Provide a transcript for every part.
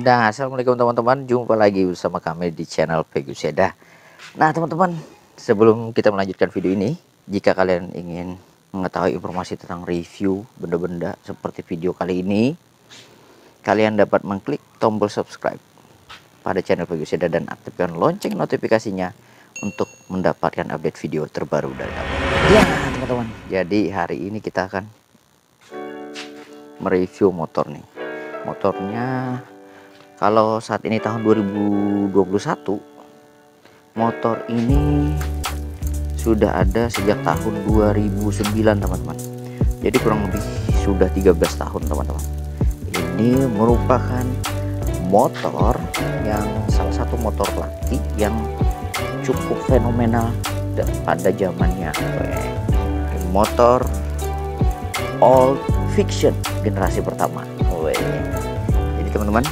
Nah, assalamualaikum teman-teman, jumpa lagi bersama kami di channel Pegus Seda. Nah teman-teman, sebelum kita melanjutkan video ini, jika kalian ingin mengetahui informasi tentang review benda-benda seperti video kali ini, kalian dapat mengklik tombol subscribe pada channel Pegus Seda dan aktifkan lonceng notifikasinya untuk mendapatkan update video terbaru dari kami. Ya teman-teman, jadi hari ini kita akan mereview motor nih. Motornya kalau saat ini tahun 2021, motor ini sudah ada sejak tahun 2009 teman-teman. Jadi kurang lebih sudah 13 tahun teman-teman. Ini merupakan motor yang salah satu motor laki yang cukup fenomenal pada zamannya. Motor Old Fiction generasi pertama. Jadi teman-teman,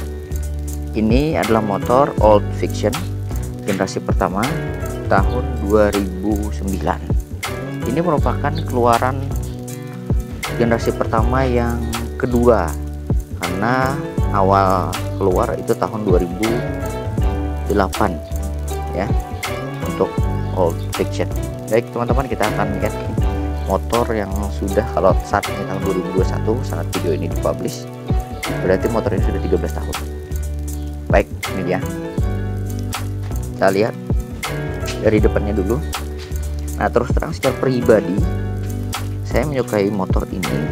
ini adalah motor Old Fiction generasi pertama tahun 2009. Ini merupakan keluaran generasi pertama yang kedua, karena awal keluar itu tahun 2008 ya, untuk Old Fiction. Baik teman-teman, kita akan lihat motor yang sudah, kalau saat ini tahun 2021 saat video ini dipublish, berarti motor ini sudah 13 tahun. Baik, ini dia. Kita lihat dari depannya dulu. Nah, terus terang secara pribadi saya menyukai motor ini.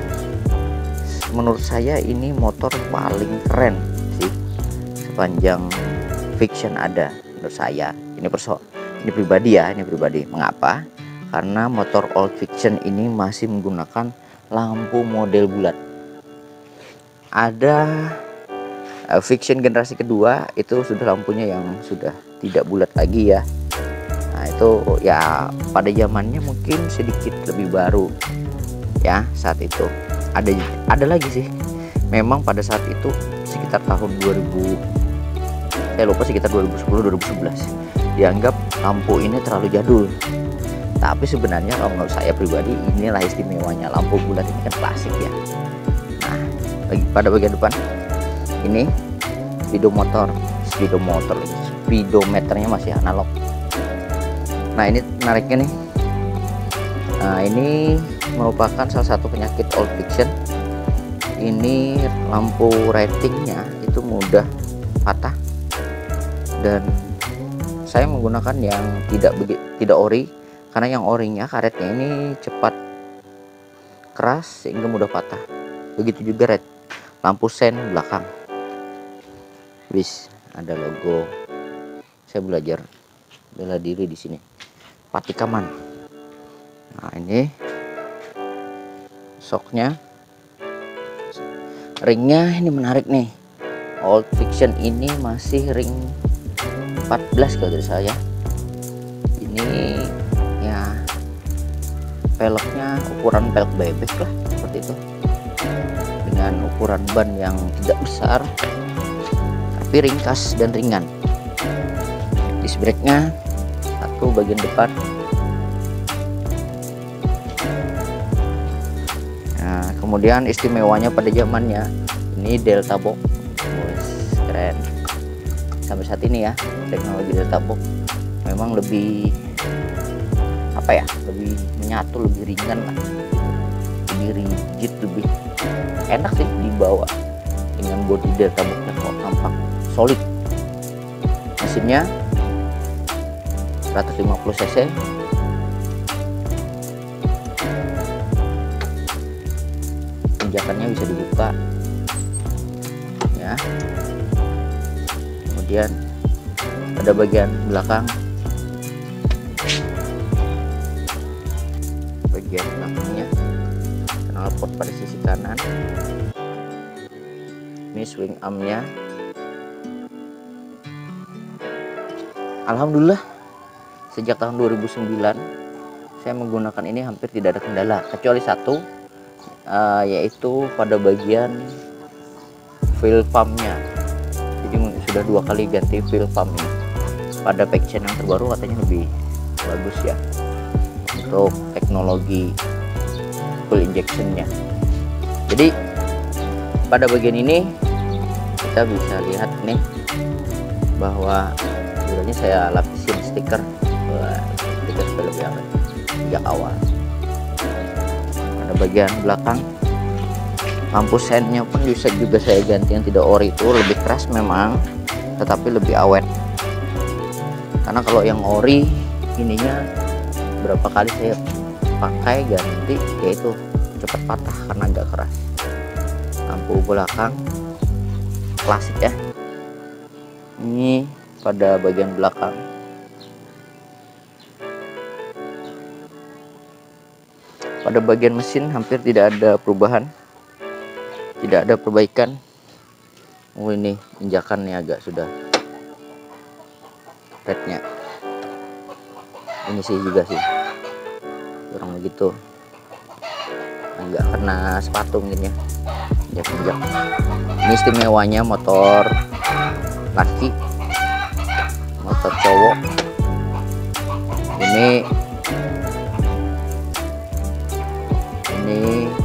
Menurut saya ini motor paling keren sih sepanjang Fiction ada, menurut saya. Ini pribadi ya, ini pribadi. Mengapa? Karena motor Old Fiction ini masih menggunakan lampu model bulat. Ada Fiction generasi kedua itu sudah lampunya yang sudah tidak bulat lagi ya. Nah itu ya pada zamannya mungkin sedikit lebih baru ya saat itu. Ada lagi sih. Memang pada saat itu sekitar tahun 2000, saya lupa, sekitar 2010-2011 dianggap lampu ini terlalu jadul. Tapi sebenarnya kalau menurut saya pribadi, inilah istimewanya lampu bulat ini, kan klasik ya. Nah, pada bagian depan ini speedometernya masih analog. Nah ini menariknya nih. Nah ini merupakan salah satu penyakit Old Fiction. Ini lampu ratingnya itu mudah patah, dan saya menggunakan yang tidak ori, karena yang orinya karetnya ini cepat keras sehingga mudah patah. Begitu juga lampu sen belakang. Ada logo. Saya belajar bela diri di sini. Patikaman. Nah, ini shocknya. Ringnya ini menarik nih. Old Fiction ini masih ring 14 kalau dari saya. Ini ya peleknya ukuran pelek bebek lah, seperti itu, dengan ukuran ban yang tidak besar tapi ringkas dan ringan. Disc brake-nya satu bagian depan. Nah, kemudian istimewanya pada zamannya ini Delta Box. Keren. Sampai saat ini ya, teknologi Delta Box memang lebih lebih menyatu, lebih ringan lah, lebih rigid, lebih enak sih dibawa dengan bodi Delta Box yang kok tampak solid. Mesinnya 150 cc. Pijakannya bisa dibuka ya. Kemudian pada bagian belakang, knalpot pada sisi kanan. Ini swing armnya. Alhamdulillah sejak tahun 2009 saya menggunakan ini hampir tidak ada kendala, kecuali satu, yaitu pada bagian fuel pumpnya. Jadi sudah 2 kali ganti fuel pumpnya. Pada Fiction yang terbaru katanya lebih bagus ya untuk teknologi full injectionnya. Jadi pada bagian ini kita kita bisa lihat nih bahwa sebenarnya saya lapisin stiker supaya lebih awet sejak awal. Pada bagian belakang lampu sennya pun bisa juga saya ganti yang tidak ori, itu lebih keras memang tetapi lebih awet. Karena kalau yang ori ininya berapa kali saya pakai ganti yaitu cepat patah karena agak keras. Lampu belakang klasik ya. Ini pada bagian belakang. Pada bagian mesin hampir tidak ada perubahan, tidak ada perbaikan. Oh, ini injakannya agak sudah rednya. Ini sih juga sih kurang begitu, agak kena sepatu mungkin ya, injak-injak. Ini istimewanya motor laki, motor cowok. Ini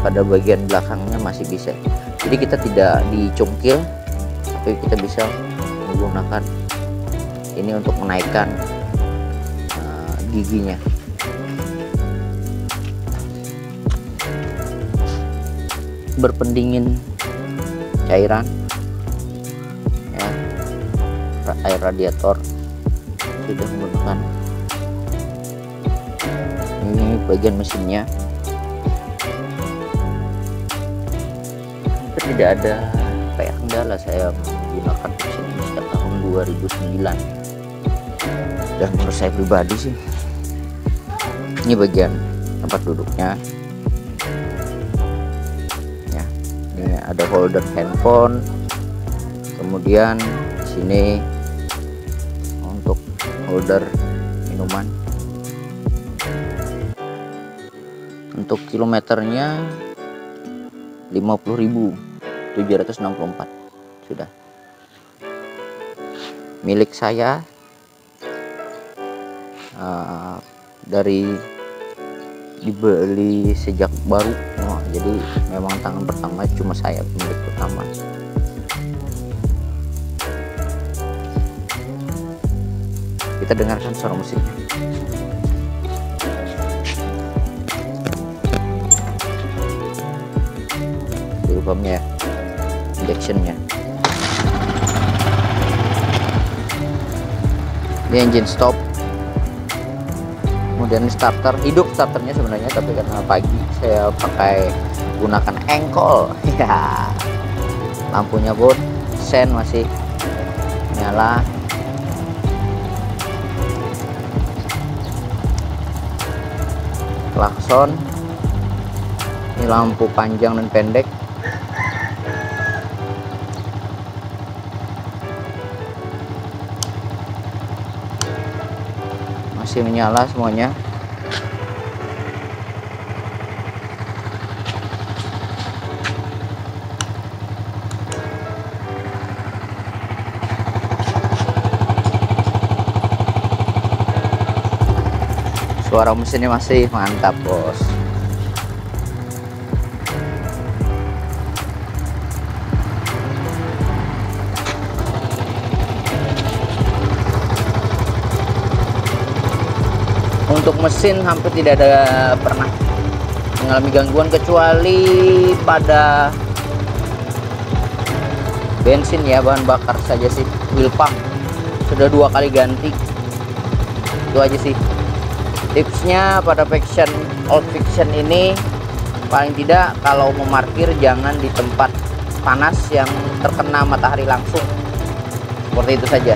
pada bagian belakangnya masih bisa, jadi kita tidak dicungkil tapi kita bisa menggunakan ini untuk menaikkan giginya. Berpendingin cairan ya, air radiator sudah menggunakan. Ini bagian mesinnya hampir tidak ada kayak kendala. Saya menggunakan mesin ini sejak tahun 2009 dan menurut saya pribadi sih ini bagian tempat duduknya ya. Ini ada holder handphone, kemudian di sini untuk holder minuman. Untuk kilometernya 50.764 sudah milik saya. Dari dibeli sejak baru, jadi memang tangan pertama cuma saya pemilik pertama. Kita dengarkan suara musiknya. Pumpnya, injectionnya. Ini engine stop, kemudian starter hidup. Starternya sebenarnya, tapi karena pagi saya pakai gunakan engkol ya. Lampunya pun sen masih nyala. Klakson, ini lampu panjang dan pendek. Masih menyala semuanya. Suara mesinnya masih mantap, bos. Untuk mesin hampir tidak ada pernah mengalami gangguan kecuali pada bensin ya, bahan bakar saja sih. Wheel pump sudah 2 kali ganti, itu aja sih. Tipsnya pada Fiction, Old Fiction ini paling tidak kalau memarkir jangan di tempat panas yang terkena matahari langsung, seperti itu saja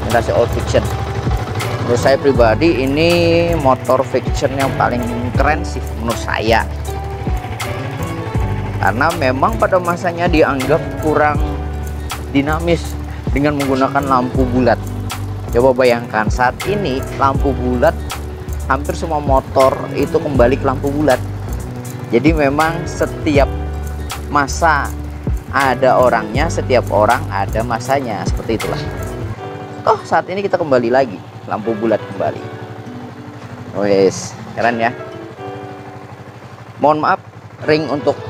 generasi Old Fiction. Menurut saya pribadi ini motor Fiction yang paling keren sih menurut saya, karena memang pada masanya dianggap kurang dinamis dengan menggunakan lampu bulat. Coba bayangkan saat ini lampu bulat, hampir semua motor itu kembali ke lampu bulat. Jadi memang setiap masa ada orangnya, setiap orang ada masanya, seperti itulah. Oh, saat ini kita kembali lagi lampu bulat kembali. Wes, keren ya. Mohon maaf ring untuk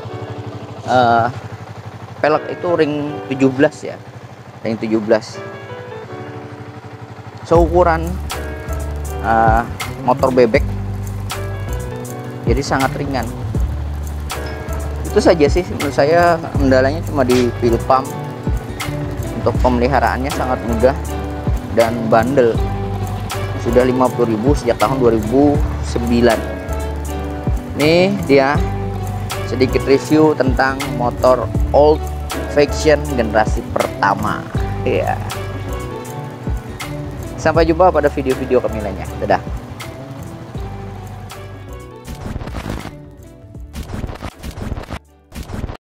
pelek itu ring 17 ya, ring 17. Seukuran motor bebek, jadi sangat ringan. Itu saja sih menurut saya, kendalanya cuma di fuel pump. Untuk pemeliharaannya sangat mudah dan bandel. Sudah 50.000 sejak tahun 2009. Nih dia sedikit review tentang motor Old Faction generasi pertama ya. Sampai jumpa pada video-video kami lainnya. Dadah.